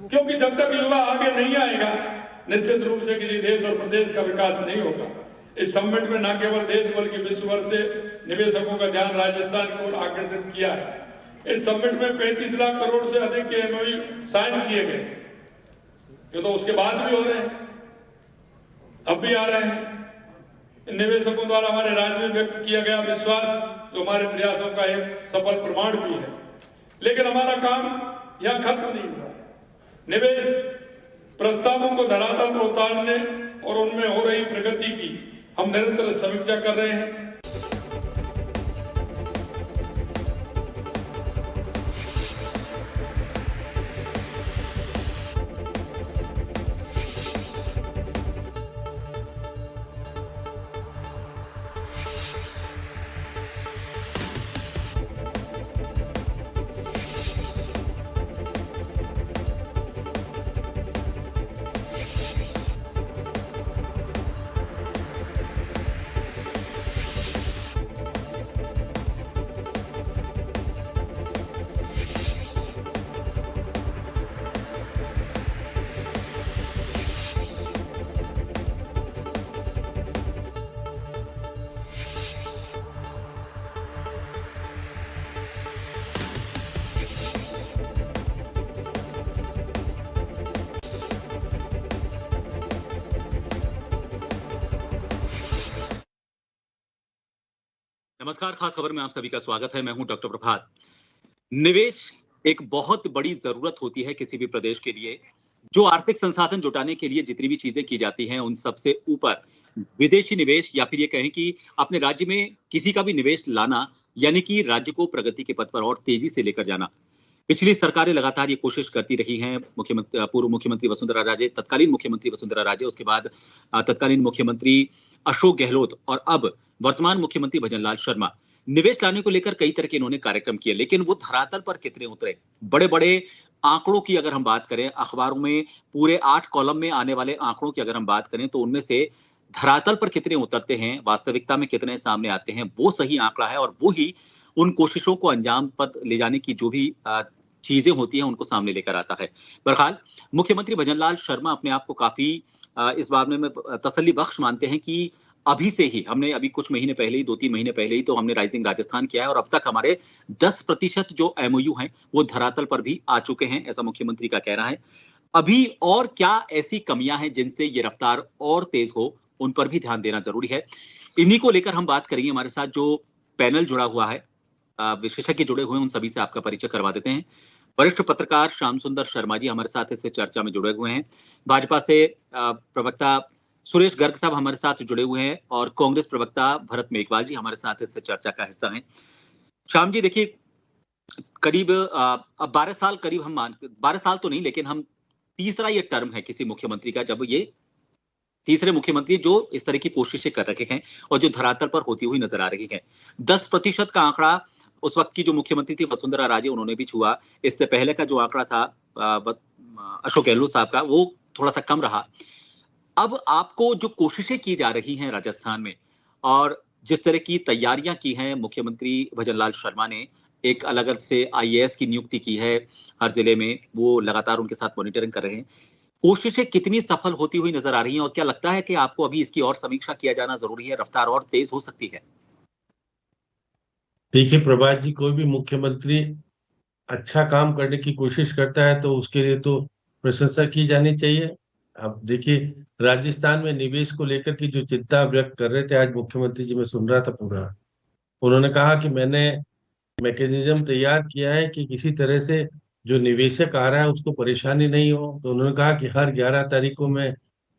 क्योंकि जब तक युवा आगे नहीं आएगा निश्चित रूप से किसी देश और प्रदेश का विकास नहीं होगा। इस समिट में न केवल देश बल्कि विश्व भर से निवेशकों का ध्यान राजस्थान की ओर आकर्षित किया है। इस समिट में 35 लाख करोड़ से अधिक के एमओयू साइन किए गए। ये तो उसके बाद भी हो रहे हैं, अब भी आ रहे हैं। निवेशकों द्वारा हमारे राज्य में व्यक्त किया गया विश्वास जो हमारे प्रयासों का एक सफल प्रमाण भी है। लेकिन हमारा काम यहां खत्म नहीं हुआ। निवेश प्रस्तावों को धरातल पर उतारने और उनमें हो रही प्रगति की हम निरंतर समीक्षा कर रहे हैं। नमस्कार, खास खबर में आप सभी का स्वागत है। मैं हूं डॉक्टर प्रभात। निवेश एक बहुत बड़ी जरूरत होती है किसी भी प्रदेश के लिए। जो आर्थिक संसाधन जुटाने के लिए जितनी भी चीजें की जाती हैं, उन सबसे ऊपर विदेशी निवेश या फिर ये कहें कि अपने राज्य में किसी का भी निवेश लाना, यानी कि राज्य को प्रगति के पथ पर और तेजी से लेकर जाना। पिछली सरकारें लगातार ये कोशिश करती रही हैं। पूर्व मुख्यमंत्री वसुंधरा राजे, तत्कालीन मुख्यमंत्री वसुंधरा राजे, उसके बाद तत्कालीन मुख्यमंत्री अशोक गहलोत और अब वर्तमान मुख्यमंत्री भजनलाल शर्मा। निवेश लाने को लेकर कई तरह के इन्होंने कार्यक्रम किए, लेकिन वो धरातल पर कितने उतरे? बड़े बड़े आंकड़ों की अगर हम बात करें, अखबारों में पूरे 8 कॉलम में आने वाले आंकड़ों की अगर हम बात करें, तो उनमें से धरातल पर कितने उतरते हैं, वास्तविकता में कितने सामने आते हैं, वो सही आंकड़ा है और वो ही उन कोशिशों को अंजाम पर ले जाने की जो भी चीजें होती हैं उनको सामने लेकर आता है। बहरहाल मुख्यमंत्री भजनलाल शर्मा अपने आप को काफी इस मामले में तसल्ली बख्श मानते हैं कि अभी से ही हमने अभी कुछ महीने पहले ही 2-3 महीने पहले ही तो हमने राइजिंग राजस्थान किया है और अब तक हमारे 10% जो एमओयू हैं वो धरातल पर भी आ चुके हैं, ऐसा मुख्यमंत्री का कहना है। अभी और क्या ऐसी कमियां हैं जिनसे ये रफ्तार और तेज हो, उन पर भी ध्यान देना जरूरी है। इन्हीं को लेकर हम बात करेंगे। हमारे साथ जो पैनल जुड़ा हुआ है, विशेषज्ञ जुड़े हुए हैं, उन सभी से आपका परिचय करवा देते हैं। वरिष्ठ पत्रकार श्याम सुंदर शर्मा जी हमारे साथ इस चर्चा में जुड़े हुए हैं। भाजपा से प्रवक्ता सुरेश गर्ग साहब हमारे साथ जुड़े हुए हैं और कांग्रेस प्रवक्ता भरत मेघवाल जी हमारे साथ इस चर्चा का हिस्सा हैं। श्याम जी, देखिए, करीब अब 12 साल करीब हम 12 साल तो नहीं, लेकिन हम तीसरा ये टर्म है किसी मुख्यमंत्री का, जब ये तीसरे मुख्यमंत्री जो इस तरह की कोशिशें कर रहे हैं और जो धरातल पर होती हुई नजर आ रही है। 10% का आंकड़ा उस वक्त की जो मुख्यमंत्री थी वसुंधरा राजे, उन्होंने भी छुआ। इससे पहले का जो आंकड़ा था अशोक गहलोत साहब का, वो थोड़ा सा कम रहा। अब आपको जो कोशिशें की जा रही हैं राजस्थान में और जिस तरह की तैयारियां की हैं, मुख्यमंत्री भजनलाल शर्मा ने एक अलग से आईएएस की नियुक्ति की है हर जिले में, वो लगातार उनके साथ मॉनिटरिंग कर रहे हैं। कोशिशें कितनी सफल होती हुई नजर आ रही हैं और क्या लगता है कि आपको अभी इसकी और समीक्षा किया जाना जरूरी है, रफ्तार और तेज हो सकती है? देखिए प्रभात जी, कोई भी मुख्यमंत्री अच्छा काम करने की कोशिश करता है तो उसके लिए तो प्रशंसा की जानी चाहिए। अब देखिए, राजस्थान में निवेश को लेकर की जो चिंता व्यक्त कर रहे थे, आज मुख्यमंत्री जी मैं सुन रहा था पूरा, उन्होंने कहा कि मैंने मैकेनिज्म तैयार किया है कि किसी तरह से जो निवेशक आ रहा है उसको परेशानी नहीं हो। तो उन्होंने कहा कि हर 11 तारीख को मैं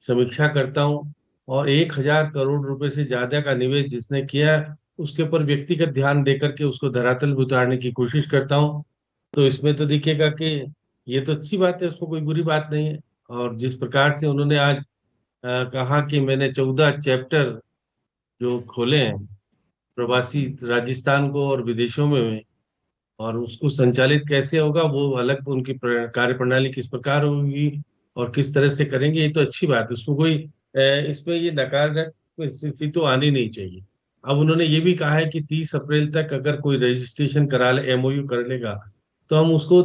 समीक्षा करता हूँ और 1000 करोड़ रुपए से ज्यादा का निवेश जिसने किया है उसके ऊपर व्यक्तिगत ध्यान देकर के उसको धरातल पर उतारने की कोशिश करता हूँ। तो इसमें तो दिखेगा कि ये तो अच्छी बात है, उसको कोई बुरी बात नहीं है। और जिस प्रकार से उन्होंने आज कहा कि मैंने 14 चैप्टर जो खोले हैं प्रवासी राजस्थान को और विदेशों में, और उसको संचालित कैसे होगा वो अलग, उनकी कार्य प्रणाली किस प्रकार होगी और किस तरह से करेंगे, ये तो अच्छी बात है। उसको कोई इसमें ये नकारात्मक स्थिति तो आनी नहीं चाहिए। अब उन्होंने ये भी कहा है कि 30 अप्रैल तक अगर कोई रजिस्ट्रेशन करा ले, एमओयू कर लेगा, तो हम उसको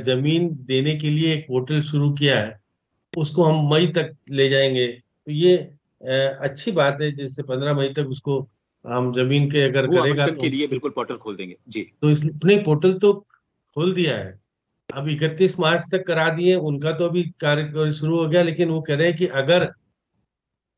जमीन देने के लिए एक पोर्टल शुरू किया है, उसको हम मई तक ले जाएंगे। तो ये अच्छी बात है, जैसे 15 मई तक उसको हम जमीन के अगर भू करेगा आवंटन तो के लिए बिल्कुल पोर्टल खोल देंगे जी। तो इसलिए नहीं, पोर्टल तो खोल दिया है, अब 31 मार्च तक करा दिए, उनका तो अभी कार्य शुरू हो गया, लेकिन वो कह रहे हैं कि अगर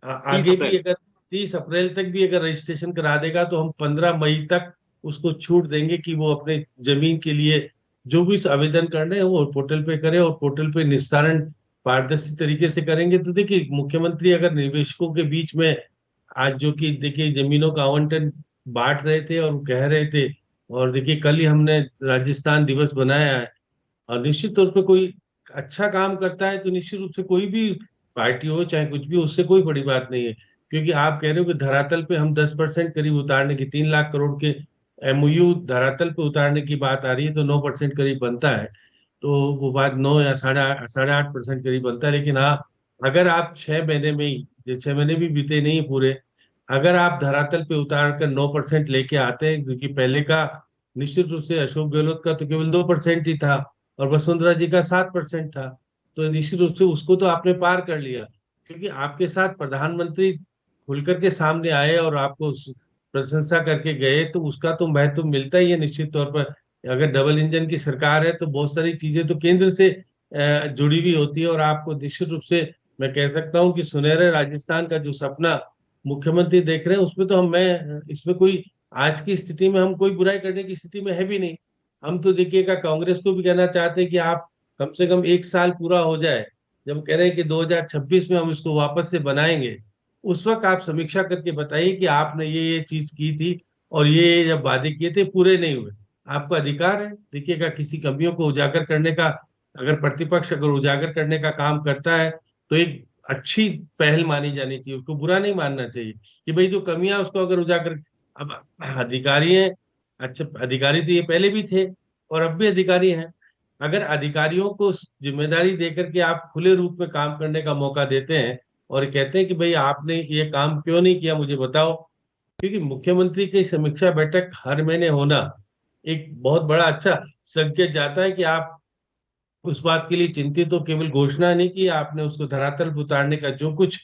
30 आगे भी अप्रैल अगर 30 अप्रैल तक भी अगर रजिस्ट्रेशन करा देगा तो हम 15 मई तक उसको छूट देंगे कि वो अपने जमीन के लिए जो भी आवेदन करना है वो पोर्टल पे करे, और पोर्टल पे निस्तारण पारदर्शी तरीके से करेंगे। तो देखिए, मुख्यमंत्री अगर निवेशकों के बीच में आज जो कि देखिए जमीनों का आवंटन बांट रहे थे और कह रहे थे, और देखिए कल ही हमने राजस्थान दिवस बनाया है, और निश्चित तौर पे कोई अच्छा काम करता है तो निश्चित रूप से कोई भी पार्टी हो चाहे कुछ भी, उससे कोई बड़ी बात नहीं है। क्योंकि आप कह रहे हो कि धरातल पे हम 10% करीब उतारने की, 3 लाख करोड़ के एमओयू धरातल पे उतारने की बात आ रही है, तो 9% करीब बनता है। तो वो बात 9 या 8.5% करीब बनता है। लेकिन हाँ, अगर आप 6 महीने में ही, ये 6 महीने भी बीते नहीं पूरे, अगर आप धरातल पे उतार कर 9% लेके आते हैं, क्योंकि पहले का निश्चित रूप से अशोक गहलोत का तो केवल 2% ही था और वसुंधरा जी का 7% था, तो निश्चित रूप से उसको तो आपने पार कर लिया, क्योंकि आपके साथ प्रधानमंत्री खुलकर के सामने आए और आपको प्रशंसा करके गए, तो उसका तो महत्व मिलता ही है निश्चित तौर पर। अगर डबल इंजन की सरकार है तो बहुत सारी चीजें तो केंद्र से जुड़ी हुई होती है, और आपको निश्चित रूप से मैं कह सकता हूँ कि सुनहरे राजस्थान का जो सपना मुख्यमंत्री देख रहे हैं, उसमें तो मैं इसमें कोई आज की स्थिति में हम कोई बुराई करने की स्थिति में है भी नहीं। हम तो देखिएगा कांग्रेस को भी कहना चाहते हैं कि आप कम से कम 1 साल पूरा हो जाए, जब कह रहे हैं कि 2026 में हम इसको वापस से बनाएंगे, उस वक्त आप समीक्षा करके बताइए कि आपने ये चीज की थी और ये जब वादे किए थे पूरे नहीं हुए। आपका अधिकार है, देखिएगा किसी कमियों को उजागर करने का, अगर प्रतिपक्ष अगर उजागर करने का काम करता है तो एक अच्छी पहल मानी जानी चाहिए, उसको बुरा नहीं मानना चाहिए कि भाई जो कमियां उसको अगर उजागर। अब अधिकारी हैं, अच्छा अधिकारी तो ये पहले भी थे और अब भी अधिकारी हैं, अगर अधिकारियों को जिम्मेदारी देकर के आप खुले रूप में काम करने का मौका देते हैं और कहते हैं कि भाई आपने ये काम क्यों नहीं किया मुझे बताओ, क्योंकि मुख्यमंत्री की समीक्षा बैठक हर महीने होना एक बहुत बड़ा अच्छा संकेत जाता है कि आप उस बात के लिए चिंतित हो, केवल घोषणा नहीं की, आपने उसको धरातल पर उतारने का जो कुछ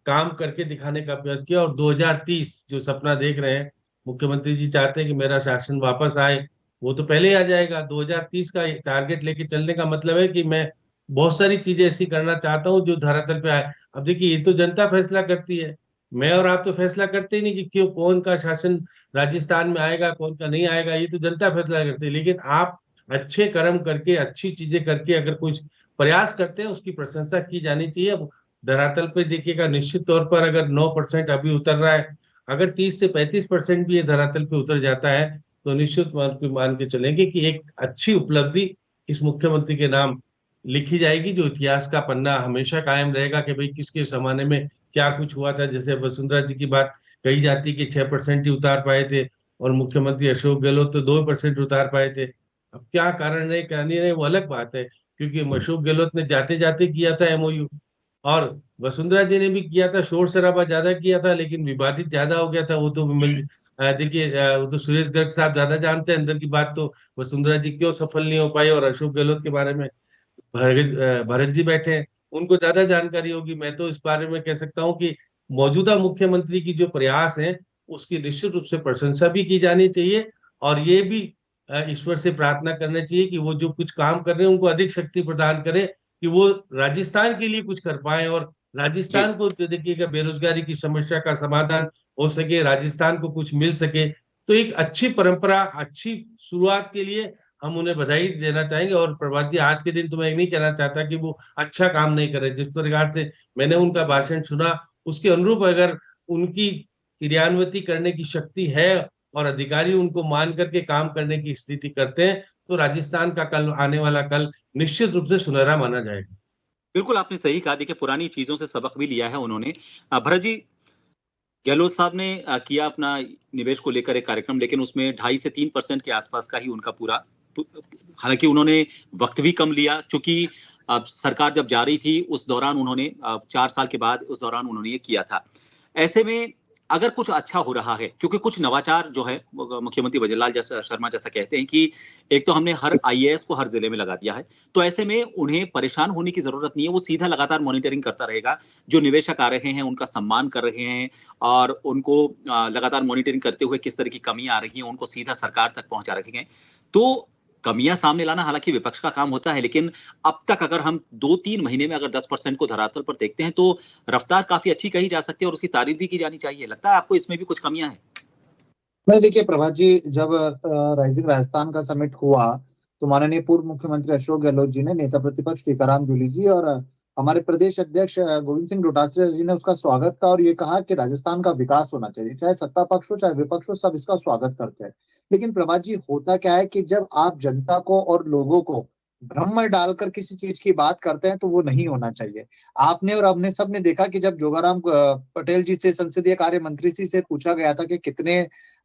काम करके दिखाने का प्रयास किया। और 2030 जो सपना देख रहे हैं मुख्यमंत्री जी, चाहते हैं कि मेरा शासन वापस आए, वो तो पहले ही आ जाएगा। 2030 का टारगेट लेके चलने का मतलब है कि मैं बहुत सारी चीजें ऐसी करना चाहता हूँ जो धरातल पे आए। अब देखिए, ये तो जनता फैसला करती है, मैं और आप तो फैसला करते ही नहीं कि क्यों कौन का शासन राजस्थान में आएगा कौन का नहीं आएगा, ये तो जनता फैसला करती है। लेकिन आप अच्छे कर्म करके अच्छी चीजें करके अगर कुछ प्रयास करते हैं, उसकी प्रशंसा की जानी चाहिए। अब धरातल पे देखिएगा, निश्चित तौर पर अगर 9% अभी उतर रहा है, अगर 30 से 35% भी ये धरातल पे उतर जाता है तो निश्चित मान के चलेंगे कि एक अच्छी उपलब्धि इस मुख्यमंत्री के नाम लिखी जाएगी, जो इतिहास का पन्ना हमेशा कायम रहेगा कि भाई किसके जमाने में क्या कुछ हुआ था। जैसे वसुंधरा जी की बात कही जाती कि 6% ही उतार पाए थे और मुख्यमंत्री अशोक गहलोत तो 2% उतार पाए थे। अब क्या कारण रहे क्या नहीं रहे वो अलग बात है, क्योंकि अशोक गहलोत ने जाते जाते किया था एमओयू, और वसुंधरा जी ने भी किया था, शोर शराबा ज्यादा किया था लेकिन विवादित ज्यादा हो गया था। वो तो देखिए वो तो सुरेश गर्ग साहब ज्यादा जानते हैं अंदर की बात, तो वसुंधरा जी क्यों सफल नहीं हो पाई, और अशोक गहलोत के बारे में भरत जी बैठे हैं, उनको ज्यादा जानकारी होगी। मैं तो इस बारे में कह सकता हूँ कि मौजूदा मुख्यमंत्री की जो प्रयास है उसकी निश्चित रूप से प्रशंसा भी की जानी चाहिए, और ये भी ईश्वर से प्रार्थना करना चाहिए कि वो जो कुछ काम कर रहे हैं उनको अधिक शक्ति प्रदान करे कि वो राजस्थान के लिए कुछ कर पाए, और जी राजस्थान को देखिएगा बेरोजगारी की समस्या का समाधान हो सके, राजस्थान को कुछ मिल सके। तो एक अच्छी परंपरा, अच्छी शुरुआत के लिए हम उन्हें बधाई देना चाहेंगे। और प्रभात जी, आज के दिन तो मैं नहीं कहना चाहता कि वो अच्छा काम नहीं करे, जिस प्रकार से मैंने उनका भाषण सुना उसके अनुरूप अगर उनकी क्रियान्विति करने की शक्ति है और अधिकारी उनको मान करके काम करने की स्थिति करते हैं, तो राजस्थान का कल आने वाला कल निश्चित रूप से सुनहरा माना जाएगा। बिल्कुल आपने सही कहा। देखिए पुरानी चीजों से सबक भी लिया है उन्होंने। भरत जी, गहलोत साहब ने किया अपना निवेश को लेकर एक कार्यक्रम, लेकिन उसमें 2.5 से 3% के आसपास का ही उनका पूरा, हालांकि उन्होंने वक्त भी कम लिया, चूंकि अब सरकार जब जा रही थी उस दौरान उन्होंने 4 साल के बाद उस दौरान उन्होंने ये किया था। ऐसे में अगर कुछ अच्छा हो रहा है, क्योंकि कुछ नवाचार जो है मुख्यमंत्री वजीरलाल शर्मा जैसा कहते हैं कि एक तो हमने हर आईएएस को हर जिले में लगा दिया है, तो ऐसे में उन्हें परेशान होने की जरूरत नहीं है। वो सीधा लगातार मॉनिटरिंग करता रहेगा, जो निवेशक आ रहे हैं उनका सम्मान कर रहे हैं और उनको लगातार मॉनिटरिंग करते हुए किस तरह की कमियां आ रही हैं उनको सीधा सरकार तक पहुंचा रखे हैं। तो कमियां सामने लाना हालांकि विपक्ष का काम होता है, लेकिन अब तक अगर हम 2-3 महीने में अगर 10% को धरातल पर देखते हैं तो रफ्तार काफी अच्छी कही जा सकती है और उसकी तारीफ भी की जानी चाहिए। लगता है आपको इसमें भी कुछ कमियां हैं? नहीं, देखिए प्रभात जी, जब राइजिंग राजस्थान का समिट हुआ तो माननीय पूर्व मुख्यमंत्री अशोक गहलोत जी ने, नेता प्रतिपक्ष टीकाराम जूली जी और हमारे प्रदेश अध्यक्ष गोविंद सिंह डोटासरा जी ने उसका स्वागत किया और ये कहा कि राजस्थान का विकास होना चाहिए, चाहे सत्ता पक्ष हो चाहे विपक्ष हो, सब इसका स्वागत करते हैं। लेकिन प्रभात जी, होता क्या है कि जब आप जनता को और लोगों को भ्रम में डालकर किसी चीज की बात करते हैं तो वो नहीं होना चाहिए। आपने और हमने सबने देखा कि जब जोगाराम पटेल जी से, संसदीय कार्य मंत्री जी से पूछा गया था कि कितने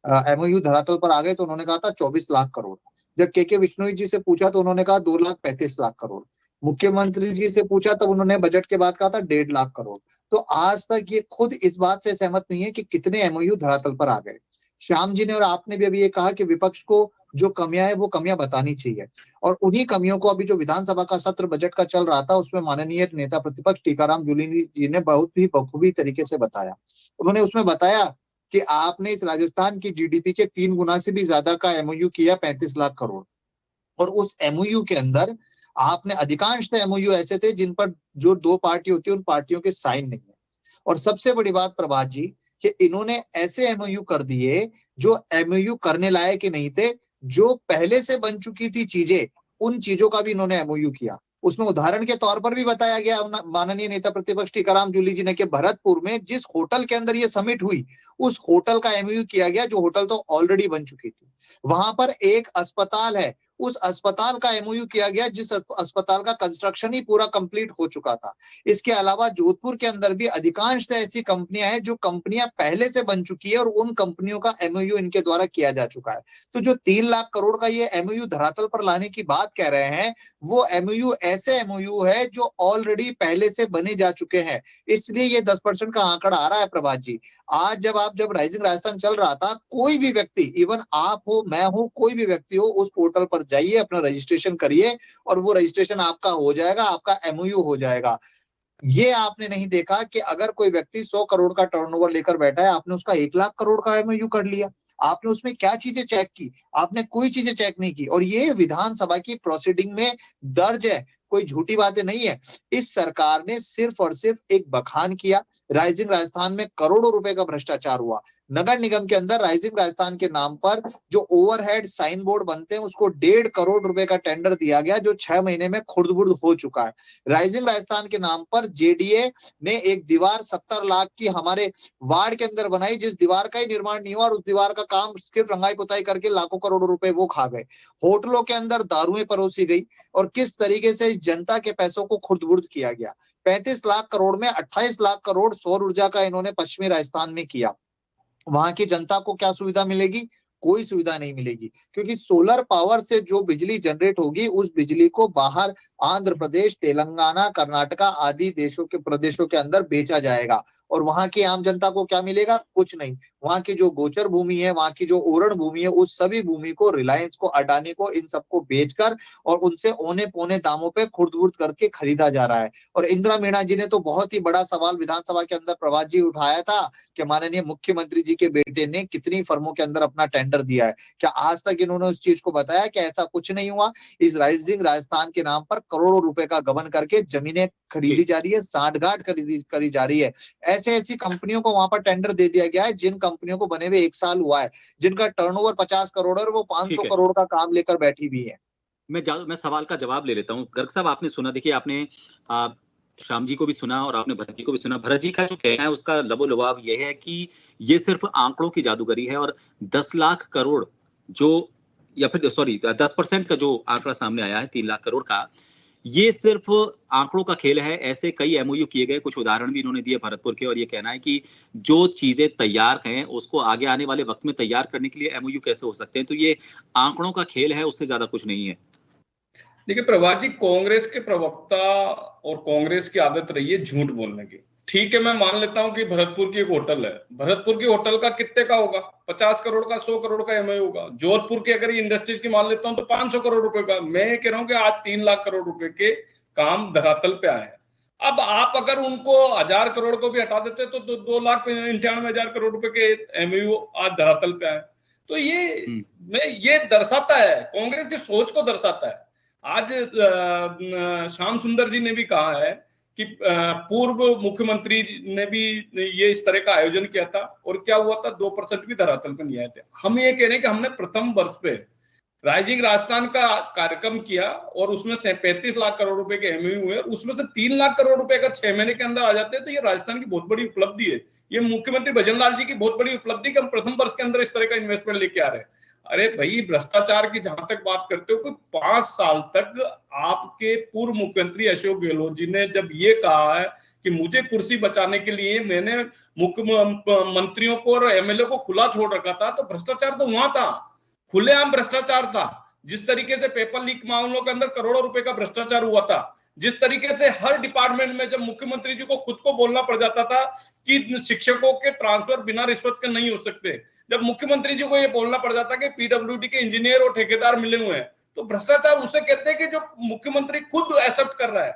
एमओयू धरातल पर आ गए, तो उन्होंने कहा था 24 लाख करोड़। जब के विश्नोई जी से पूछा तो उन्होंने कहा 2,35,00,000 करोड़। मुख्यमंत्री जी से पूछा तब उन्होंने बजट के बाद कहा था 1.5 लाख करोड़। तो आज तक ये खुद इस बात से सहमत नहीं है कि कितने एमओयू धरातल पर आ गए। श्याम जी ने और आपने भी अभी ये कहा कि विपक्ष को जो कमियां है वो कमियां बतानी चाहिए, और उन्हीं कमियों को अभी जो विधानसभा का सत्र बजट का चल रहा था उसमें माननीय नेता प्रतिपक्ष टीकाराम जूली जी ने बहुत ही बखूबी तरीके से बताया। उन्होंने उसमें बताया कि आपने इस राजस्थान की जीडीपी के 3 गुना से भी ज्यादा का एमओयू किया, 35 लाख करोड़। और उस एमओयू के अंदर आपने अधिकांश एमओयू ऐसे थे जिन पर जो 2 पार्टी होती है उन पार्टियों के साइन नहीं है। और सबसे बड़ी बात प्रभात जी, कि इन्होंने ऐसे एमओयू कर दिए जो एमओयू करने लायक ही नहीं थे, जो पहले से बन चुकी थी चीजें, उन चीजों का भी इन्होंने एमओयू किया। उसमें उदाहरण के तौर पर भी बताया गया माननीय नेता प्रतिपक्ष टीकाराम जूली जी ने कि भरतपुर में जिस होटल के अंदर ये समिट हुई उस होटल का एमओयू किया गया, जो होटल तो ऑलरेडी बन चुकी थी। वहां पर एक अस्पताल है, उस अस्पताल का एमओयू किया गया जिस अस्पताल का कंस्ट्रक्शन ही पूरा कंप्लीट हो चुका था। इसके अलावा जोधपुर के अंदर भी अधिकांश ऐसी कंपनियां हैं जो कंपनियां पहले से बन चुकी है और उन कंपनियों का एमओयू इनके द्वारा किया जा चुका है। तो जो 3 लाख करोड़ का ये एमओयू धरातल पर लाने की बात कह रहे हैं, वो एमओयू ऐसे एमओयू है जो ऑलरेडी पहले से बने जा चुके हैं। इसलिए ये 10% का आंकड़ा आ रहा है प्रभात जी। आज जब राइजिंग राजस्थान चल रहा था, कोई भी व्यक्ति, इवन आप हो, मैं हूं, कोई भी व्यक्ति हो, उस पोर्टल पर जाइए, अपना रजिस्ट्रेशन करिए और वो रजिस्ट्रेशन आपका हो जाएगा, आपका एमओयू हो जाएगा। ये आपने नहीं देखा कि अगर कोई व्यक्ति 100 करोड़ का टर्नओवर लेकर बैठा है, आपने उसका 1 लाख करोड़ का एमओयू कर लिया। आपने उसमें क्या चीजें चेक की? आपने कोई चीजें चेक नहीं की। और ये विधानसभा की प्रोसीडिंग में दर्ज है, कोई झूठी बातें नहीं है। इस सरकार ने सिर्फ और सिर्फ एक बखान किया। राइजिंग राजस्थान में करोड़ों रुपए का भ्रष्टाचार हुआ। नगर निगम के अंदर राइजिंग राजस्थान के नाम पर जो ओवरहेड साइन बोर्ड बनते हैं उसको 1.5 करोड़ रुपए का टेंडर दिया गया, जो 6 महीने में खुर्द-बुर्द हो चुका है। राइजिंग राजस्थान के नाम पर जेडीए ने एक दीवार 70 लाख की हमारे वार्ड के अंदर बनाई, जिस दीवार का ही निर्माण नहीं हुआ, और उस दीवार का काम सिर्फ रंगाई पुताई करके लाखों करोड़ों रुपए वो खा गए। होटलों के अंदर दारुएं परोसी गई और किस तरीके से जनता के पैसों को खुर्द-बुर्द किया गया। 35 लाख करोड़ में 28 लाख करोड़ सौर ऊर्जा का इन्होंने पश्चिमी राजस्थान में किया। वहां की जनता को क्या सुविधा मिलेगी? कोई सुविधा नहीं मिलेगी, क्योंकि सोलर पावर से जो बिजली जनरेट होगी उस बिजली को बाहर आंध्र प्रदेश, तेलंगाना, कर्नाटका आदि प्रदेशों के अंदर बेचा जाएगा। और वहां की आम जनता को क्या मिलेगा? कुछ नहीं। वहां की जो गोचर भूमि है, वहां की जो ओरण भूमि है, उस सभी भूमि को रिलायंस को, अडानी को, इन सबको बेचकर और उनसे औने पौने दामों पे खुर्द-बुर्द करके खरीदा जा रहा है। और इंदिरा मीणा जी ने तो बहुत ही बड़ा सवाल विधानसभा के अंदर प्रभात जी उठाया था कि माननीय मुख्यमंत्री जी के बेटे ने कितनी फर्मों के अंदर अपना टेंडर दिया है। क्या आज तक इन्होंने उस चीज को बताया कि ऐसा कुछ नहीं हुआ? इस राइजिंग राजस्थान के नाम पर करोड़ों रुपए का गबन करके जमीनें खरीदी जा रही है, सांठगांठ करी जा रही है। ऐसी कंपनियों को वहां पर टेंडर दे दिया गया है जिन कंपनियों को बने हुए 1 साल हुआ है, जिनका टर्नओवर 50 करोड़ है और वो 500 करोड़ का काम लेकर बैठी हुई है। मैं सवाल का जवाब ले लेता हूँ। गर्ग साहब, आपने सुना, देखिए आपने श्याम जी को भी सुना और आपने भरत जी को भी सुना। भरत जी का जो कहना है उसका लबोलुबाब ये है कि ये सिर्फ आंकड़ों की जादूगरी है और 10 लाख करोड़ जो, या फिर सॉरी 10% का जो आंकड़ा सामने आया है 3 लाख करोड़ का, ये सिर्फ आंकड़ों का खेल है। ऐसे कई एमओयू किए गए, कुछ उदाहरण भी इन्होंने दिए भरतपुर के, और ये कहना है कि जो चीजें तैयार हैं उसको आगे आने वाले वक्त में तैयार करने के लिए एमओयू कैसे हो सकते हैं। तो ये आंकड़ों का खेल है, उससे ज्यादा कुछ नहीं है। देखिए प्रभात जी, कांग्रेस के प्रवक्ता और कांग्रेस की आदत रही है झूठ बोलने की, ठीक है, मैं मान लेता हूं कि भरतपुर की एक होटल है, भरतपुर की होटल का कितने का होगा? 50 करोड़ का, 100 करोड़ का एमओयू होगा। जोधपुर की अगर इंडस्ट्रीज की मान लेता हूं तो 500 करोड़ रुपए का। मैं कह रहा हूं कि आज 3 लाख करोड़ रुपए के काम धरातल पे आए हैं। अब आप अगर उनको 1000 करोड़ को भी हटा देते तो 2,98,000 करोड़ रुपए के एमओयू आज धरातल पे आए। तो ये दर्शाता है, कांग्रेस की सोच को दर्शाता है। आज श्याम सुंदर जी ने भी कहा है कि पूर्व मुख्यमंत्री ने भी ये इस तरह का आयोजन किया था और क्या हुआ था, 2% भी धरातल पर नहीं आए थे। हम ये कह रहे हैं कि हमने प्रथम वर्ष पे राइजिंग राजस्थान का कार्यक्रम किया और उसमें से 35 लाख करोड़ रुपए के एमओयू हुए, उसमें से 3 लाख करोड़ रुपए अगर 6 महीने के अंदर आ जाते हैं तो ये राजस्थान की बहुत बड़ी उपलब्धि है। ये मुख्यमंत्री भजनलाल जी की बहुत बड़ी उपलब्धि कि हम प्रथम वर्ष के अंदर इस तरह का इन्वेस्टमेंट लेके आ रहे हैं। अरे भाई, भ्रष्टाचार की जहां तक बात करते हो, कोई 5 साल तक आपके पूर्व मुख्यमंत्री अशोक गहलोत जी ने जब ये कहा है कि मुझे कुर्सी बचाने के लिए मैंने मुख्यमंत्रियों को और एमएलए को खुला छोड़ रखा था, तो भ्रष्टाचार तो वहां था, खुलेआम भ्रष्टाचार था। जिस तरीके से पेपर लीक मामलों के अंदर करोड़ों रुपए का भ्रष्टाचार हुआ था, जिस तरीके से हर डिपार्टमेंट में जब मुख्यमंत्री जी को खुद को बोलना पड़ जाता था कि शिक्षकों के ट्रांसफर बिना रिश्वत के नहीं हो सकते, जब मुख्यमंत्री जी को ये बोलना पड़ जाता कि पीडब्ल्यूडी के इंजीनियर और ठेकेदार मिले हुए हैं, तो भ्रष्टाचार उसे कहते हैं कि जो मुख्यमंत्री खुद एक्सेप्ट कर रहा है।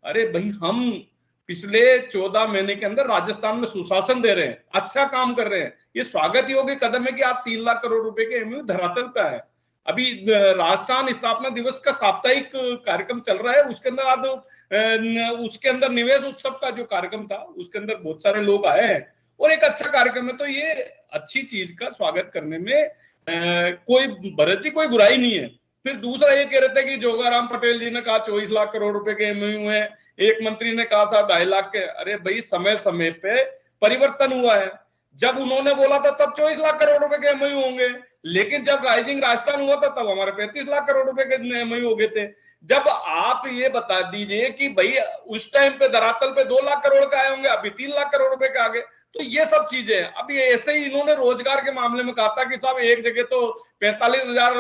अरे भाई, हम पिछले 14 महीने के अंदर राजस्थान में सुशासन दे रहे हैं, अच्छा काम कर रहे हैं। ये स्वागत योग्य कदम है कि आप 3 लाख करोड़ रुपए के एमओयू धरातल पे आए। अभी राजस्थान स्थापना दिवस का साप्ताहिक कार्यक्रम चल रहा है, उसके अंदर निवेश उत्सव का जो कार्यक्रम था उसके अंदर बहुत सारे लोग आए हैं और एक अच्छा कार्यक्रम है। तो ये अच्छी चीज का स्वागत करने में कोई भरत जी कोई बुराई नहीं है। फिर दूसरा ये कह रहे थे कि जोगाराम पटेल जी ने कहा 24 लाख करोड़ रुपए के एमओयू है, एक मंत्री ने कहा साहब 2.5 लाख के। अरे भाई, समय समय पे परिवर्तन हुआ है। जब उन्होंने बोला था तब 24 लाख करोड़ रुपए के एमओयू होंगे, लेकिन जब राइजिंग राजस्थान हुआ था तब हमारे 35 लाख करोड़ रुपए के एमओयू हो गए थे। जब आप ये बता दीजिए कि भाई उस टाइम पे धरातल पे 2 लाख करोड़ का आए होंगे, अभी 3 लाख करोड़ रुपए के आ गए। तो ये सब चीजें अभी ऐसे ही इन्होंने रोजगार के मामले में कहा था कि साहब एक जगह तो 45,000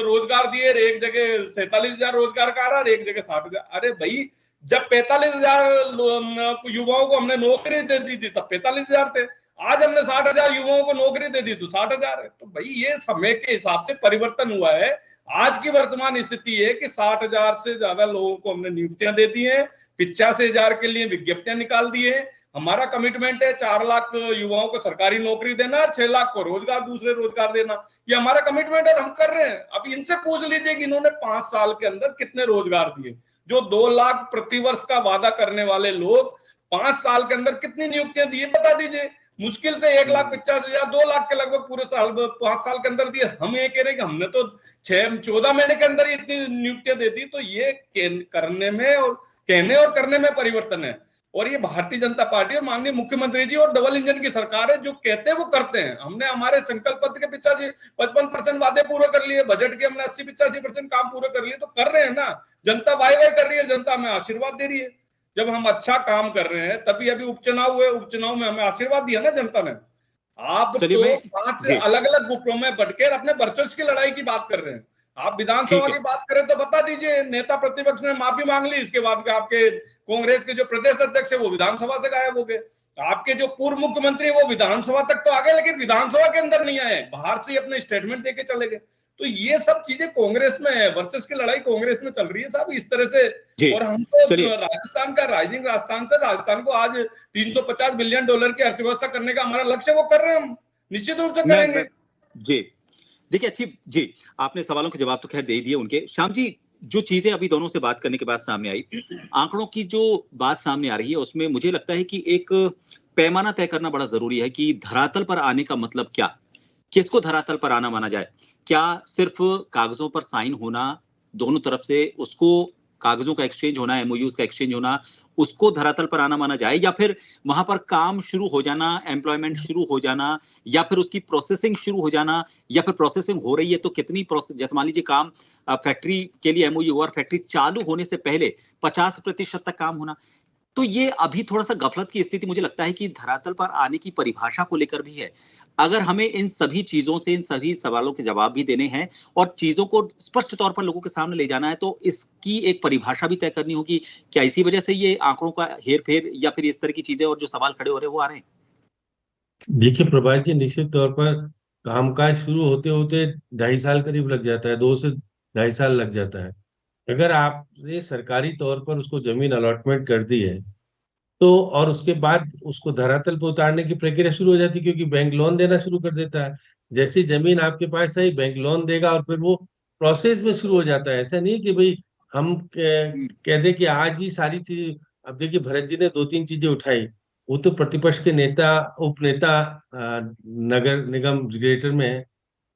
रोजगार दिए, एक जगह 47,000 रोजगार का आ रहा, एक जगह 60,000। अरे भाई, जब 45,000 युवाओं को हमने नौकरी दे दी थी तब 45,000 थे, आज हमने 60,000 युवाओं को नौकरी दे दी तो 60,000 है। तो भाई, ये समय के हिसाब से परिवर्तन हुआ है। आज की वर्तमान स्थिति है कि 60,000 से ज्यादा लोगों को हमने नियुक्तियां दे दी हैं, 85,000 के लिए विज्ञप्तियां निकाल दी है। हमारा कमिटमेंट है 4 लाख युवाओं को सरकारी नौकरी देना, 6 लाख को रोजगार, दूसरे रोजगार देना। ये हमारा कमिटमेंट है, हम कर रहे हैं। अब इनसे पूछ लीजिए कि इन्होंने 5 साल के अंदर कितने रोजगार दिए। जो 2 लाख प्रतिवर्ष का वादा करने वाले लोग 5 साल के अंदर कितनी नियुक्तियां दी बता दीजिए। मुश्किल से 1,50,000, 2 लाख के लगभग पूरे साल 5 साल के अंदर दिए। हम ये कह रहे हैं कि हमने तो 14 महीने के अंदर इतनी नियुक्तियां दे दी। तो ये करने में और कहने और करने में परिवर्तन है। और ये भारतीय जनता पार्टी और माननीय मुख्यमंत्री जी और डबल इंजन की सरकार है, जो कहते हैं वो करते हैं। हमने हमारे संकल्प पत्र के 55% वादे पूरे कर लिए, बजट के हमने 80-85% काम पूरे कर लिए। तो कर रहे हैं ना, जनता वाई वाई कर रही है, जनता हमें आशीर्वाद दे रही है। जब हम अच्छा काम कर रहे हैं तभी अभी उपचुनाव हुए, उपचुनाव में हमें आशीर्वाद दिया ना जनता ने। आप तो 5 अलग अलग गुटों में बटकर अपने वर्चस्व की लड़ाई की बात कर रहे हैं। आप विधानसभा की बात करें तो बता दीजिए, नेता प्रतिपक्ष ने माफी मांग ली, इसके बाद आपके कांग्रेस के जो प्रदेश अध्यक्ष है वो विधानसभा से गायब हो गए। आपके जो पूर्व मुख्यमंत्री वो विधानसभा तक तो आ गए, लेकिन विधानसभा के अंदर नहीं आए, बाहर से अपने स्टेटमेंट देके चले गए। तो ये सब चीजें कांग्रेस में है, वर्चस्व की लड़ाई कांग्रेस में चल रही है साहब, इस तरह से। और हम तो राजस्थान का, राइजिंग राजस्थान से राजस्थान को आज $350 बिलियन की अर्थव्यवस्था करने का हमारा लक्ष्य वो कर रहे हैं, हम निश्चित रूप से करेंगे। जी देखिए, अच्छी जी, आपने सवालों के जवाब तो खैर दे दिए उनके। श्याम जी, जो चीजें अभी दोनों से बात करने के बाद सामने आई, आंकड़ों की जो बात सामने आ रही है उसमें मुझे लगता है कि एक पैमाना तय करना बड़ा जरूरी है कि धरातल पर आने का मतलब क्या, किसको धरातल पर आना माना जाए। क्या सिर्फ कागजों पर साइन होना, दोनों तरफ से उसको कागजों का एक्सचेंज होना, एमओयूज का एक्सचेंज होना, उसको धरातल पर आना माना जाए, या फिर वहां पर काम शुरू हो जाना, एम्प्लॉयमेंट शुरू हो जाना, या फिर उसकी प्रोसेसिंग शुरू हो जाना, या फिर प्रोसेसिंग हो रही है तो कितनी प्रोसेस, जैसे मान लीजिए काम फैक्ट्री के लिए एमओयू और फैक्ट्री चालू होने से पहले 50% तक काम होना, तो ये अभी थोड़ा-सा गफलत की स्थिति मुझे लगता है कि धरातल पर आने की परिभाषा को लेकर भी है। अगर हमें इन सभी चीज़ों से, इन सभी सवालों के जवाब भी देने हैं और चीज़ों को स्पष्ट तौर पर लोगों के सामने ले जाना है, तो इसकी एक परिभाषा भी तय करनी होगी। क्या इसी वजह से ये आंकड़ों का हेर-फेर या फिर इस तरह की चीज़ें और जो सवाल खड़े हो रहे हैं, वो आ रहे हैं? देखिए प्रभात जी, निश्चित तौर पर कामकाज शुरू होते होते 2.5 साल करीब लग जाता है, 2 से 2.5 साल लग जाता है। अगर आपने सरकारी तौर पर उसको जमीन अलॉटमेंट कर दी है, तो और उसके बाद उसको धरातल पर उतारने की प्रक्रिया शुरू हो जाती है, क्योंकि बैंक लोन देना शुरू कर देता है। जैसी जमीन आपके पास आई, बैंक लोन देगा और फिर वो प्रोसेस में शुरू हो जाता है। ऐसा नहीं कि भाई हम कह दें कि आज ही सारी चीज। अब देखिए भरत जी ने 2-3 चीजें उठाई। वो तो प्रतिपक्ष के नेता, उपनेता नगर निगम ग्रेटर में है।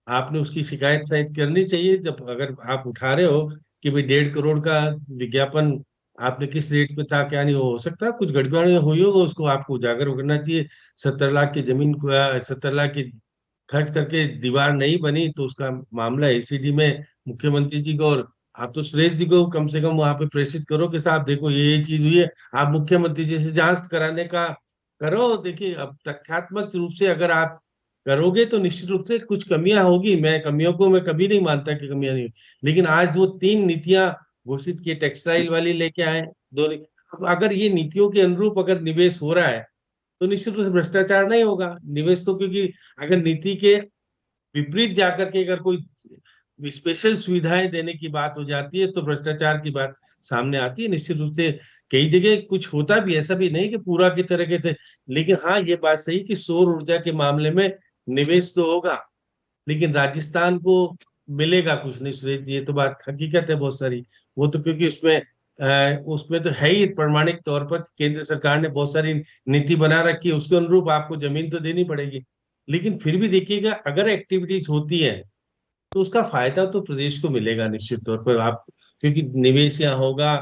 आपने उसकी शिकायत शायद करनी चाहिए, जब अगर आप उठा रहे हो कि भाई 1.5 करोड़ का विज्ञापन आपने किस रेट पे था, क्या नहीं हो सकता, कुछ गड़बड़ी हुई होगा, उसको आपको उजागर करना चाहिए। 70 लाख की जमीन को 70 लाख की खर्च करके दीवार नहीं बनी, तो उसका मामला एसीडी में मुख्यमंत्री जी को, और आप तो सुरेश जी को कम से कम वहां पे प्रेषित करो कि साहब देखो ये चीज हुई है, आप मुख्यमंत्री जी से जांच कराने का करो। देखिए अब तथ्यात्मक रूप से अगर आप करोगे तो निश्चित रूप से कुछ कमियां होगी। मैं कमियों को मैं कभी नहीं मानता कि कमियां नहीं, लेकिन आज वो 3 नीतियां घोषित की, टेक्सटाइल वाली लेके आए, अब अगर ये नीतियों के अनुरूप अगर निवेश हो रहा है, तो निश्चित रूप से भ्रष्टाचार नहीं होगा। निवेश तो, क्योंकि अगर नीति के विपरीत जाकर के अगर कोई स्पेशल सुविधाएं देने की बात हो जाती है, तो भ्रष्टाचार की बात सामने आती है। निश्चित रूप से कई जगह कुछ होता भी, ऐसा भी नहीं कि पूरा की तरह के थे, लेकिन हाँ ये बात सही कि सौर ऊर्जा के मामले में निवेश तो होगा, लेकिन राजस्थान को मिलेगा कुछ नहीं सुरेश जी, ये तो बात हकीकत है बहुत सारी। वो तो क्योंकि उसमें तो है ही प्रमाणिक तौर पर केंद्र सरकार ने बहुत सारी नीति बना रखी है, उसके अनुरूप आपको जमीन तो देनी पड़ेगी। लेकिन फिर भी देखिएगा, अगर एक्टिविटीज होती है तो उसका फायदा तो प्रदेश को मिलेगा निश्चित तौर पर। आप, क्योंकि निवेश यहाँ होगा,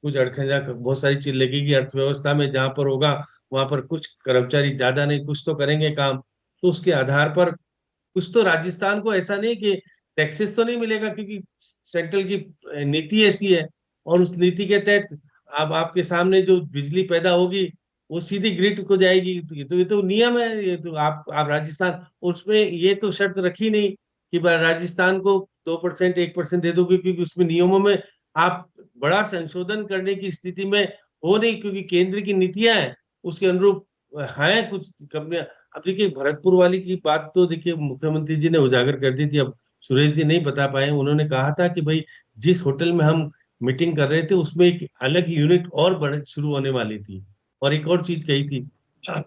कुछ अड़खंजा बहुत सारी चीज लगेगी अर्थव्यवस्था में, जहां पर होगा वहां पर कुछ कर्मचारी ज्यादा नहीं कुछ तो करेंगे काम, तो उसके आधार पर कुछ तो राजस्थान को, ऐसा नहीं कि टैक्सेस तो नहीं मिलेगा, क्योंकि सेंट्रल की नीति ऐसी है, और उस नीति के तहत अब आपके सामने जो बिजली पैदा होगी वो सीधी ग्रिड को जाएगी। तो ये तो नियम है, ये तो आप राजस्थान, उसमें ये तो शर्त रखी नहीं कि राजस्थान को 2% 1% दे दोगे, क्योंकि उसमें नियमों में आप बड़ा संशोधन करने की स्थिति में हो नहीं, क्योंकि केंद्र की नीतियां हैं उसके अनुरूप हैं कुछ कंपनियां। अब देखिए भरतपुर वाली की बात तो देखिए मुख्यमंत्री जी ने उजागर कर दी थी, अब सुरेश जी नहीं बता पाए। उन्होंने कहा था कि भाई जिस होटल में हम मीटिंग कर रहे थे उसमें एक अलग यूनिट और बढ़ शुरू होने वाली थी, और एक और चीज कही थी।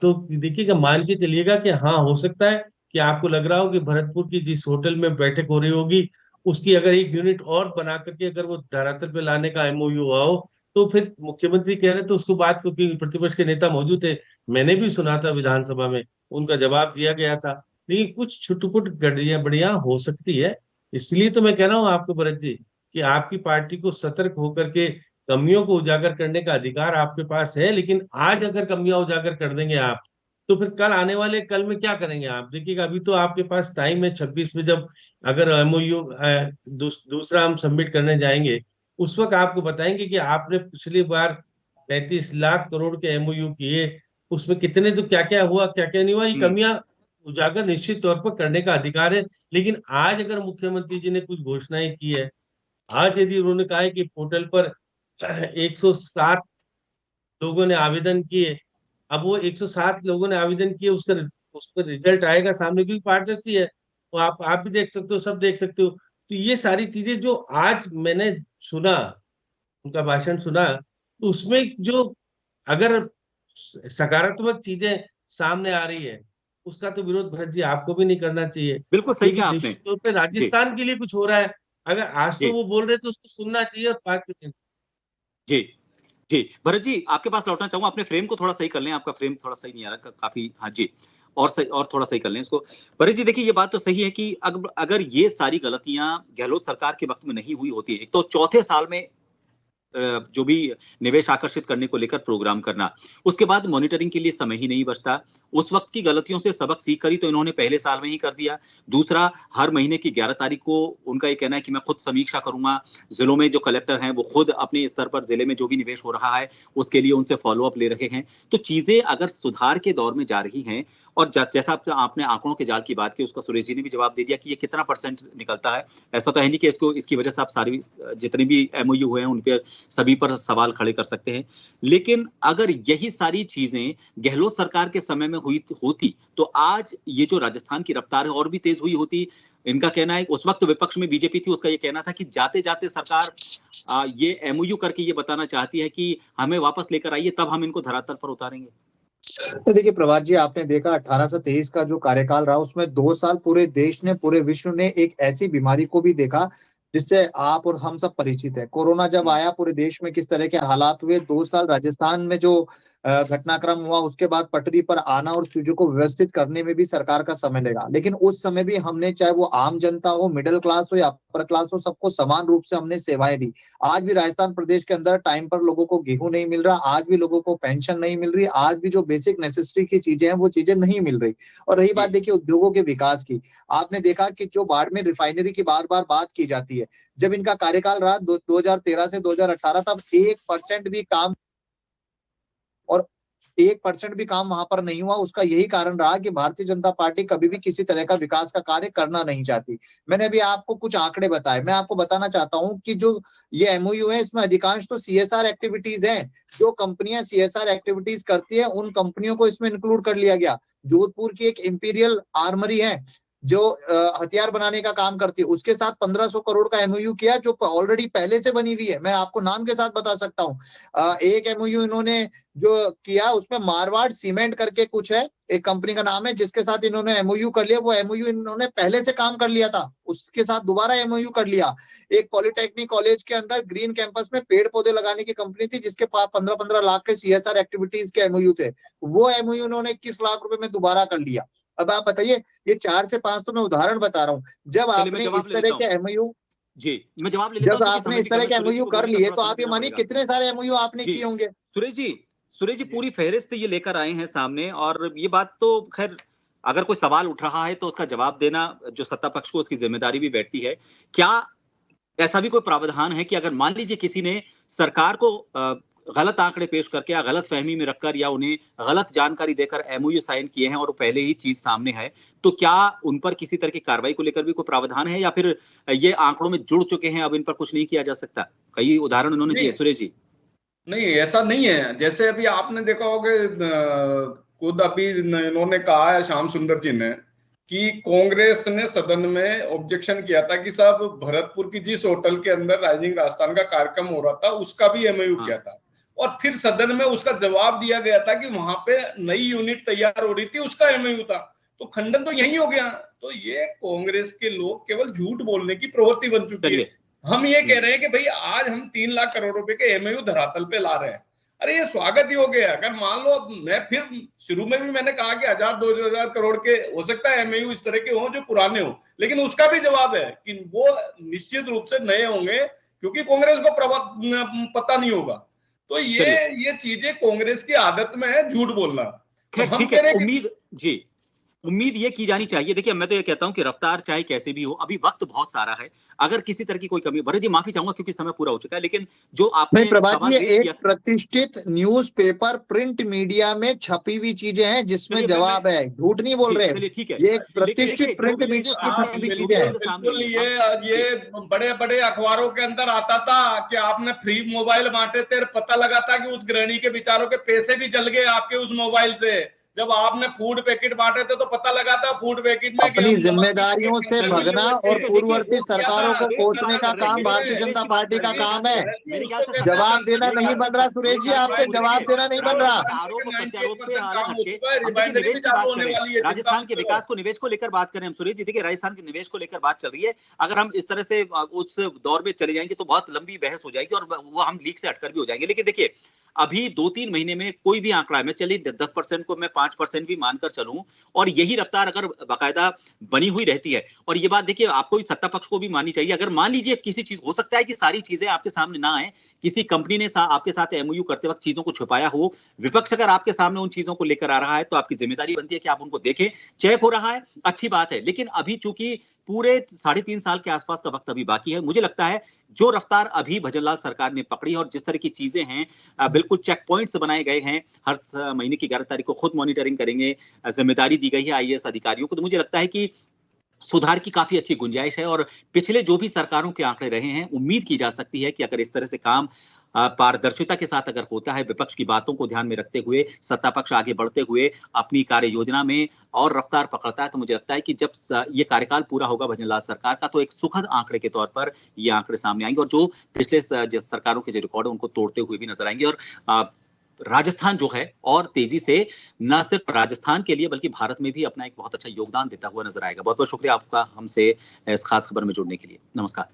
तो देखिएगा, मान के चलिएगा कि हाँ हो सकता है कि आपको लग रहा हो कि भरतपुर की जिस होटल में बैठक हो रही होगी उसकी अगर एक यूनिट और बना करके अगर वो धरातल पे लाने का एमओयू हुआ हो, तो फिर मुख्यमंत्री कह रहे थे उसको बात को, क्योंकि प्रतिपक्ष के नेता मौजूद थे, मैंने भी सुना था विधानसभा में, उनका जवाब दिया गया था। लेकिन कुछ छुटपुट गड़बड़ियां बढ़िया हो सकती है। इसलिए तो मैं कह रहा हूँ आपको भरत जी, कि आपकी पार्टी को सतर्क होकर के कमियों को उजागर करने का अधिकार आपके पास है, लेकिन आज अगर कमियां उजागर कर देंगे आप, तो फिर कल आने वाले कल में क्या करेंगे आप? देखिएगा अभी तो आपके पास टाइम है 26 में, जब अगर एमओयू दूसरा हम सबमिट करने जाएंगे, उस वक्त आपको बताएंगे कि आपने पिछली बार 35 लाख करोड़ के एमओयू किए, उसमें कितने तो क्या क्या हुआ क्या क्या नहीं हुआ, ये कमियां उजागर निश्चित तौर पर करने का अधिकार है। लेकिन आज अगर मुख्यमंत्री जी ने कुछ घोषणाएं की है, आज यदि उन्होंने कहा है कि पोर्टल पर 107 लोगों ने आवेदन किए, अब वो 107 लोगों ने आवेदन किए, उसका रिजल्ट आएगा सामने, क्योंकि पारदर्शी है, तो आप भी देख सकते हो, सब देख सकते हो। तो ये सारी चीजें जो आज मैंने सुना, उनका भाषण सुना, तो उसमें जो अगर सकारात्मक चीजें सामने आ रही है, उसका तो विरोध भरत जी आपको भी नहीं करना चाहिए, बिल्कुल सही क्योंकि कहा आपने। निश्चित तौर पर जी, राजस्थान के लिए कुछ हो रहा है। अगर आज जी, तो वो बोल रहे तो उसको सुनना चाहिए और बात करनी। जी, जी। भरत जी, आपके पास लौटना चाहूँगा, अपने फ्रेम को थोड़ा सही कर लें, आपका फ्रेम थोड़ा सही नहीं आ रहा, काफ़ी हाँ जी, और सही और थोड़ा सही कर लें इसको। भरत जी देखिए, ये बात तो सही है कि अगर ये सारी गलतियाँ गहलोत सरकार के वक़्त में नहीं हुई होती, एक तो चौथे साल में जो भी निवेश आकर्षित करने को लेकर प्रोग्राम करना, उसके बाद मॉनिटरिंग के लिए समय ही नहीं बचता। उस वक्त की गलतियों से सबक सीख कर ही तो इन्होंने पहले साल में ही कर दिया। दूसरा, हर महीने की 11 तारीख को उनका ये कहना है कि मैं खुद समीक्षा करूंगा। जिलों में जो कलेक्टर हैं वो खुद अपने स्तर पर जिले में जो भी निवेश हो रहा है उसके लिए उनसे फॉलो अप ले रहे हैं। तो चीजें अगर सुधार के दौर में जा रही हैं, और जैसा आपने आंकड़ों के जाल की बात की, उसका सुरेश जी ने भी जवाब दे दिया कि ये कितना % निकलता है। ऐसा तो है नहीं कि इसकी वजह से आप सारी जितने भी MOU हुए हैं उन पे सभी पर सवाल खड़े कर सकते हैं। लेकिन अगर यही सारी चीजें गहलोत सरकार के समय में होती तो आज ये जो राजस्थान की रफ्तार है और भी तेज हुई होती। इनका कहना है, उस वक्त विपक्ष में बीजेपी थी, उसका ये कहना था कि जाते जाते सरकार ये MOU करके ये बताना चाहती है कि हमें वापस लेकर आइए, तब हम इनको धरातल पर उतारेंगे। तो देखिए प्रभात जी, आपने देखा 18 से 23 का जो कार्यकाल रहा उसमें 2 साल पूरे देश ने, पूरे विश्व ने एक ऐसी बीमारी को भी देखा जिससे आप और हम सब परिचित है। कोरोना जब आया, पूरे देश में किस तरह के हालात हुए, 2 साल राजस्थान में जो घटनाक्रम हुआ, उसके बाद पटरी पर आना और चीजों को व्यवस्थित करने में भी सरकार का समय लगा। लेकिन उस समय भी हमने, चाहे वो आम जनता हो, मिडिल क्लास हो या अपर क्लास हो, सबको समान रूप से हमने सेवाएं दी। आज भी राजस्थान प्रदेश के अंदर टाइम पर लोगों को गेहूं नहीं मिल रहा, आज भी लोगों को पेंशन नहीं मिल रही, आज भी जो बेसिक नेसेसिटी की चीजें हैं वो चीजें नहीं मिल रही। और रही बात देखिए उद्योगों के विकास की, आपने देखा कि जो बाड़मेर रिफाइनरी की बार बार बात की जाती है, जब इनका कार्यकाल रहा 2013 से 2018, तब 1% भी काम, और 1% भी काम वहां पर नहीं हुआ। उसका यही कारण रहा कि भारतीय जनता पार्टी कभी भी किसी तरह का विकास का कार्य करना नहीं चाहती। मैंने अभी आपको कुछ आंकड़े बताए, मैं आपको बताना चाहता हूं कि जो ये MOU है इसमें अधिकांश तो CSR एक्टिविटीज हैं। जो कंपनियां CSR एक्टिविटीज करती है उन कंपनियों को इसमें इंक्लूड कर लिया गया। जोधपुर की एक इंपीरियल आर्मरी है जो हथियार बनाने का काम करती है, उसके साथ 1500 करोड़ का MOU किया जो ऑलरेडी पहले से बनी हुई है। मैं आपको नाम के साथ बता सकता हूँ। एक MOU इन्होंने जो किया उसमें मारवाड़ सीमेंट करके कुछ है, एक कंपनी का नाम है, जिसके साथ इन्होंने MOU कर लिया। वो MOU इन्होंने पहले से काम कर लिया था, उसके साथ दोबारा MOU कर लिया। एक पॉलिटेक्निक कॉलेज के अंदर ग्रीन कैंपस में पेड़ पौधे लगाने की कंपनी थी जिसके पास 15-15 लाख के CSR एक्टिविटीज के MOU थे, वो MOU उन्होंने 21 लाख रुपए में दोबारा कर लिया। अब आप बताइए, ये 4 से 5 तो मैं उदाहरण बता रहा हूँ। जब आपने इस तरह के MOU, जी मैं जवाब ले लेता हूं, जब आपने इस तरह के MOU कर लिए तो आप ये मानिए कितने सारे MOU आपने किए होंगे। सुरेश जी पूरी फहरिस्त ये लेकर आए हैं सामने, और ये बात तो खैर अगर कोई सवाल उठ रहा है तो उसका जवाब देना जो सत्ता पक्ष को उसकी जिम्मेदारी भी बैठती है। क्या ऐसा भी कोई प्रावधान है कि अगर मान लीजिए किसी ने सरकार को गलत आंकड़े पेश करके या गलत फहमी में रखकर या उन्हें गलत जानकारी देकर MOU साइन किए हैं और पहले ही चीज सामने है, तो क्या उन पर किसी तरह की कार्रवाई को लेकर भी कोई प्रावधान है, या फिर ये आंकड़ों में जुड़ चुके हैं, अब इन पर कुछ नहीं किया जा सकता? कई उदाहरण उन्होंने दिए सुरेश जी। नहीं, ऐसा नहीं है। जैसे अभी आपने देखा होगा, खुद अभी इन्होंने कहा है श्याम सुंदर जी ने कि कांग्रेस ने सदन में ऑब्जेक्शन किया था कि साहब भरतपुर की जिस होटल के अंदर राइजिंग राजस्थान का कार्यक्रम हो रहा था उसका भी MOU किया था, और फिर सदन में उसका जवाब दिया गया था कि वहां पे नई यूनिट तैयार हो रही थी, उसका MOU था। तो खंडन तो यही हो गया। तो ये कांग्रेस के लोग केवल झूठ बोलने की प्रवृत्ति बन चुकी है। हम ये कह रहे हैं कि भाई आज हम 3 लाख करोड़ रुपए के MOU धरातल पे ला रहे हैं। अरे ये स्वागत ही हो गया। अगर मान लो, मैं फिर शुरू में भी मैंने कहा कि 1000-2000 करोड़ के हो सकता है MOU इस तरह के हो जो पुराने हो, लेकिन उसका भी जवाब है कि वो निश्चित रूप से नए होंगे क्योंकि कांग्रेस को पता नहीं होगा। तो ये चीजें कांग्रेस की आदत में है, झूठ बोलना। खैर ठीक है, उम्मीद ये की जानी चाहिए। देखिए मैं तो ये कहता हूं कि रफ्तार चाहे कैसे भी हो, अभी वक्त बहुत सारा है। अगर किसी तरह की कोई कमी, भरत जी माफी चाहूंगा क्योंकि समय पूरा हो चुका है, लेकिन जो आपने प्रभात जी, एक प्रतिष्ठित न्यूज़पेपर प्रिंट मीडिया में छपी हुई चीजें हैं जिसमें जवाब है, झूठ नहीं बोल रहे। ठीक है, ये एक प्रतिष्ठित प्रिंट मीडिया की छपी हुई चीजें हैं। बिल्कुल, ये बड़े बड़े अखबारों के अंदर आता था कि आपने फ्री मोबाइल बांटे थे, पता लगा था कि उस गृहिणी के विचारों के पैसे भी जल गए आपके उस मोबाइल से। जब आपने फूड पैकेट बांटे थे तो पता लगा था फूड पैकेट में अपनी जिम्मेदारियों से भगना और पूर्ववर्ती सरकारों को कोसने का काम भारतीय जनता पार्टी का काम है। जवाब देना नहीं बन रहा सुरेश जी, आपसे जवाब देना नहीं बन रहा। राजस्थान के विकास को, निवेश को लेकर बात करें हम सुरेश जी। देखिए राजस्थान के निवेश को लेकर बात चल रही है। अगर हम इस तरह से उस दौर में चले जाएंगे तो बहुत लंबी बहस हो जाएगी और वो हम लीक से हटकर भी हो जाएंगे। लेकिन देखिए अभी 2-3 महीने में कोई भी आंकड़ा है, मैं चलिए 10% को मैं 5% भी मानकर चलूं, और यही रफ्तार अगर बाकायदा बनी हुई रहती है, और ये बात देखिए आपको भी, सत्ता पक्ष को भी माननी चाहिए, अगर मान लीजिए किसी चीज, हो सकता है कि सारी चीजें आपके सामने ना आए, किसी कंपनी ने आपके साथ एमओयू करते वक्त चीजों को छुपाया हो, विपक्ष अगर आपके सामने उन चीजों को लेकर आ रहा है तो आपकी जिम्मेदारी बनती है कि आप उनको देखें, चेक हो रहा है, अच्छी बात है। लेकिन अभी चूंकि पूरे 3.5 साल के आसपास का वक्त अभी बाकी है, मुझे लगता है जो रफ्तार अभी भजनलाल सरकार ने पकड़ी और जिस तरह की चीजें हैं, बिल्कुल चेक पॉइंट्स बनाए गए हैं, हर महीने की 11 तारीख को खुद मॉनिटरिंग करेंगे, जिम्मेदारी दी गई है आईएएस अधिकारियों को, तो मुझे लगता है कि सुधार की काफी अच्छी गुंजाइश है। और पिछले जो भी सरकारों के आंकड़े रहे हैं, उम्मीद की जा सकती है कि अगर इस तरह से काम पारदर्शिता के साथ अगर होता है, विपक्ष की बातों को ध्यान में रखते हुए सत्ता पक्ष आगे बढ़ते हुए अपनी कार्य योजना में और रफ्तार पकड़ता है, तो मुझे लगता है कि जब ये कार्यकाल पूरा होगा भजनलाल सरकार का, तो एक सुखद आंकड़े के तौर पर ये आंकड़े सामने आएंगे, और जो पिछले सरकारों के जो रिकॉर्ड है उनको तोड़ते हुए भी नजर आएंगे। और राजस्थान जो है और तेजी से न सिर्फ राजस्थान के लिए बल्कि भारत में भी अपना एक बहुत अच्छा योगदान देता हुआ नजर आएगा। बहुत बहुत शुक्रिया आपका हमसे इस खास खबर में जुड़ने के लिए। नमस्कार।